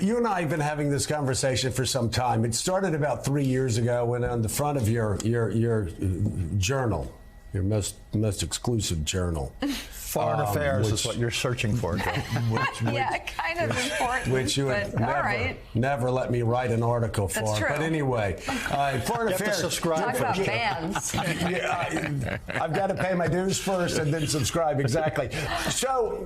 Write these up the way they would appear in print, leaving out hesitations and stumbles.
You and I have been having this conversation for some time. It started about 3 years ago when on the front of your journal, your most exclusive journal. Foreign Affairs is what you're searching for, Joe. Yeah, kind of important. Which you would never let me write an article for. That's true. But anyway, Foreign Affairs. Subscribe. Talk about bans. I've got to pay my dues first and then subscribe. Exactly. So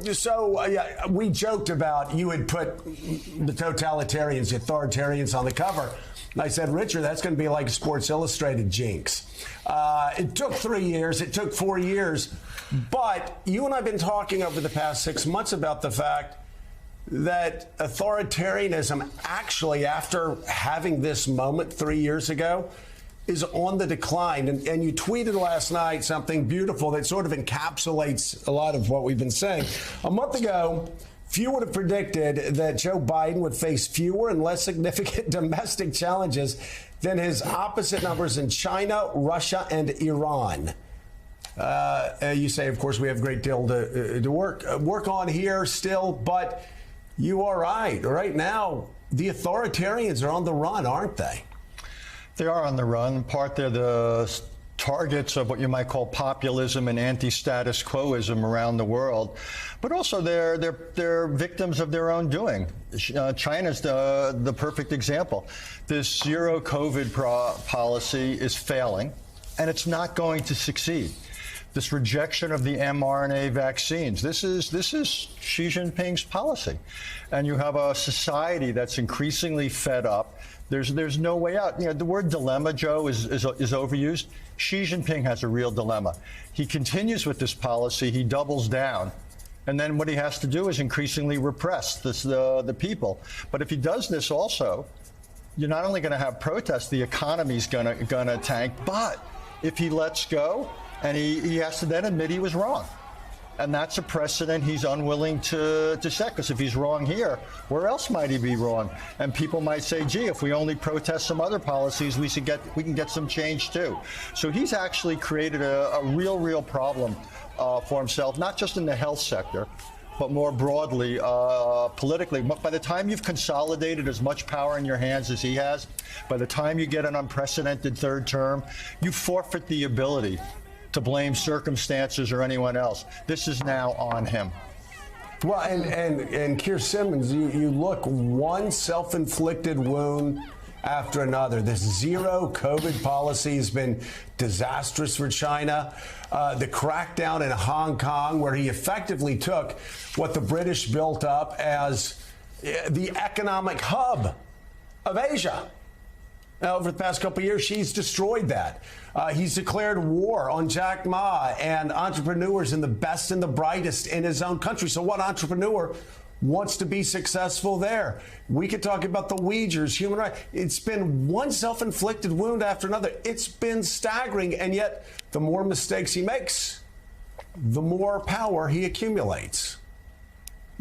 we joked about you had put the totalitarians, the authoritarians on the cover. And I said, Richard, that's going to be like Sports Illustrated jinx. It took 3 years. It took 4 years. But you and I have been talking over the past 6 months about the fact that authoritarianism actually, after having this moment 3 years ago, is on the decline. And you tweeted last night something beautiful that sort of encapsulates a lot of what we've been saying. A month ago, few would have predicted that Joe Biden would face fewer and less significant domestic challenges than his opposite numbers in China, Russia, and Iran. You say, of course, we have a great deal to work on here still, but you are right. Right now, the authoritarians are on the run, aren't they? They are on the run. In part, they're the targets of what you might call populism and anti-status quoism around the world, but also they're victims of their own doing. China's the perfect example. This zero COVID policy is failing, and it's not going to succeed. This rejection of the mRNA vaccines, this is Xi Jinping's policy, and you have a society that's increasingly fed up. There's no way out. You know, the word dilemma, Joe, is overused. Xi Jinping has a real dilemma. He continues with this policy. He doubles down. And then what he has to do is increasingly repress the people. But if he does this also, you're not only going to have protests, the economy's going to tank, but if he lets go, and he has to then admit he was wrong. And that's a precedent he's unwilling to set, because if he's wrong here, where else might he be wrong? And people might say, gee, if we only protest some other policies, we can get some change too. So he's actually created a real problem for himself, not just in the health sector, but more broadly, politically. By the time you've consolidated as much power in your hands as he has, by the time you get an unprecedented third term, you forfeit the ability to blame circumstances or anyone else. This is now on him. Well, and Keir Simmons, you look one self-inflicted wound after another. This zero COVID policy has been disastrous for China. The crackdown in Hong Kong, where he effectively took what the British built up as the economic hub of Asia. Now, over the past couple of years, she's destroyed that. He's declared war on Jack Ma and entrepreneurs and the best and the brightest in his own country. So what entrepreneur wants to be successful there? We could talk about the Uyghurs, human rights. It's been one self-inflicted wound after another. It's been staggering. And yet, the more mistakes he makes, the more power he accumulates.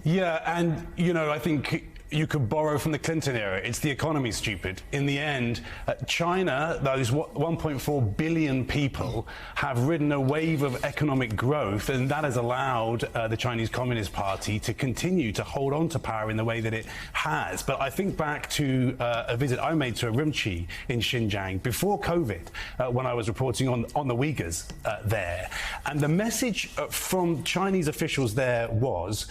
Yeah, and, you know, I think you could borrow from the Clinton era. It's the economy, stupid. In the end, China, those 1.4 billion people, have ridden a wave of economic growth, and that has allowed the Chinese Communist Party to continue to hold on to power in the way that it has. But I think back to a visit I made to Urumqi in Xinjiang before COVID, when I was reporting on the Uyghurs there. And the message from Chinese officials there was,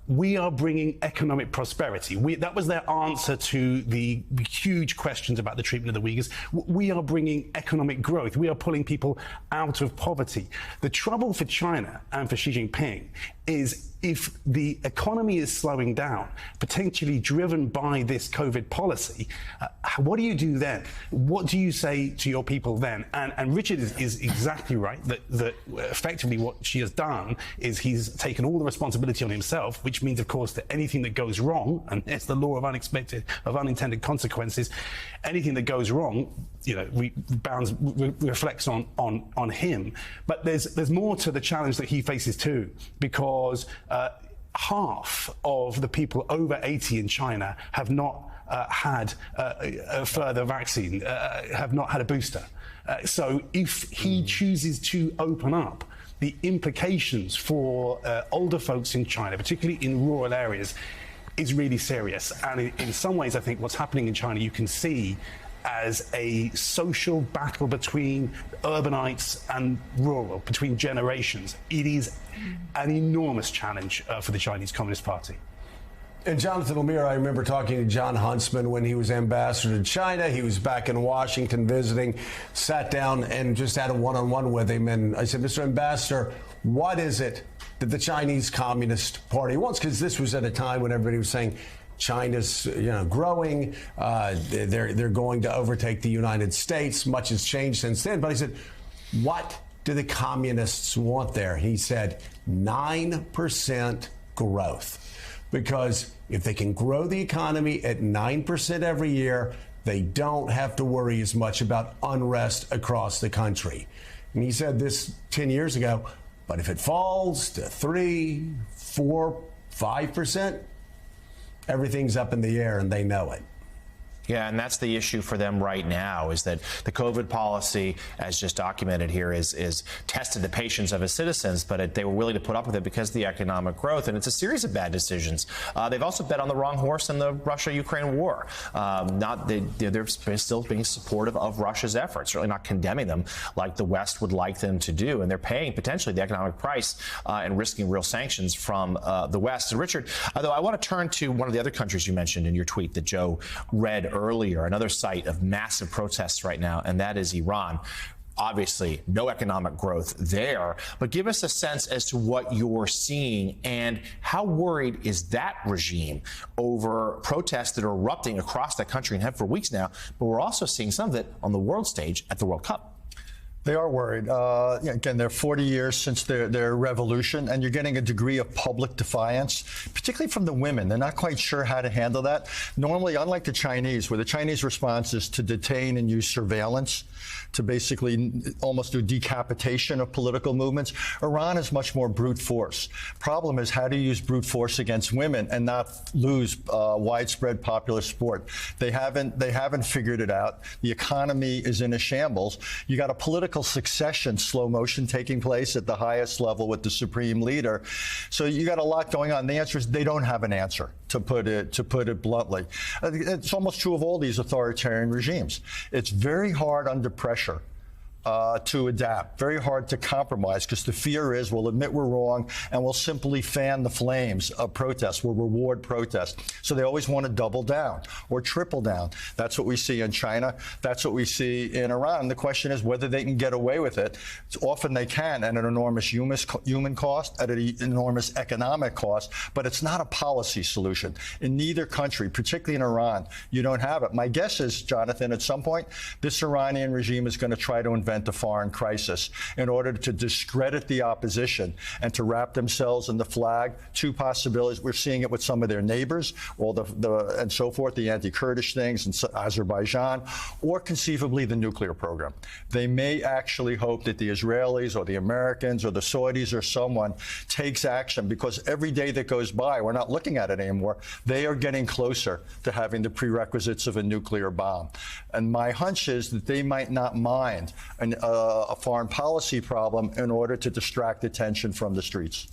we are bringing economic prosperity. That was their answer to the huge questions about the treatment of the Uyghurs. We are bringing economic growth. We are pulling people out of poverty. The trouble for China and for Xi Jinping is if the economy is slowing down, potentially driven by this COVID policy, what do you do then? What do you say to your people then? And Richard is exactly right that effectively what she has done is he's taken all the responsibility on himself, which means, of course, that anything that goes wrong, and it's the law of unintended consequences, anything that goes wrong, you know, reflects on him. But there's more to the challenge that he faces too, because half of the people over 80 in China have not had a further vaccine, have not had a booster. So if he chooses to open up, the implications for older folks in China, particularly in rural areas, is really serious. And in some ways, I think what's happening in China, you can see as a social battle between urbanites and rural, between generations. It is an enormous challenge for the Chinese Communist Party. And Jonathan Lemire, I remember talking to John Huntsman when he was ambassador to China. He was back in Washington visiting, sat down and just had a one-on-one with him. And I said, Mr. Ambassador, what is it that the Chinese Communist Party wants? Because this was at a time when everybody was saying China's, growing. They're going to overtake the United States. Much has changed since then. But I said, what do the communists want there? He said 9% growth. Because if they can grow the economy at 9% every year, they don't have to worry as much about unrest across the country. And he said this 10 years ago, but if it falls to 3, 4, 5%, everything's up in the air and they know it. Yeah, and that's the issue for them right now, is that the COVID policy, as just documented here, is tested the patience of its citizens, but they were willing to put up with it because of the economic growth. And it's a series of bad decisions. They've also bet on the wrong horse in the Russia-Ukraine war. They're still being supportive of Russia's efforts, certainly not condemning them like the West would like them to do. And they're paying potentially the economic price and risking real sanctions from the West. And Richard, though, I want to turn to one of the other countries you mentioned in your tweet that Joe read earlier, another site of massive protests right now, and that is Iran. Obviously, no economic growth there, but give us a sense as to what you're seeing and how worried is that regime over protests that are erupting across the country and have for weeks now, but we're also seeing some of it on the world stage at the World Cup. They are worried. Again, they're 40 years since their revolution, and you're getting a degree of public defiance, particularly from the women. They're not quite sure how to handle that. Normally, unlike the Chinese, where the Chinese response is to detain and use surveillance to basically almost do decapitation of political movements, Iran is much more brute force. Problem is how to use brute force against women and not lose widespread popular support. They haven't figured it out. The economy is in a shambles. You got a political succession slow motion taking place at the highest level with the supreme leader. So you got a lot going on. The answer is they don't have an answer, to put it bluntly. It's almost true of all these authoritarian regimes. It's very hard under pressure to adapt, very hard to compromise, because the fear is we'll admit we're wrong and we'll simply fan the flames of protest. We'll reward protest. So they always want to double down or triple down. That's what we see in China. That's what we see in Iran. The question is whether they can get away with it. Often they can at an enormous human cost, at an enormous economic cost, but it's not a policy solution. In neither country, particularly in Iran, you don't have it. My guess is, Jonathan, at some point, this Iranian regime is going to try to invent a foreign crisis in order to discredit the opposition and to wrap themselves in the flag. Two possibilities. We're seeing it with some of their neighbors, and so forth, the anti-Kurdish things in Azerbaijan, or conceivably the nuclear program. They may actually hope that the Israelis or the Americans or the Saudis or someone takes action, because every day that goes by, we're not looking at it anymore. They are getting closer to having the prerequisites of a nuclear bomb. And my hunch is that they might not mind a foreign policy problem in order to distract attention from the streets.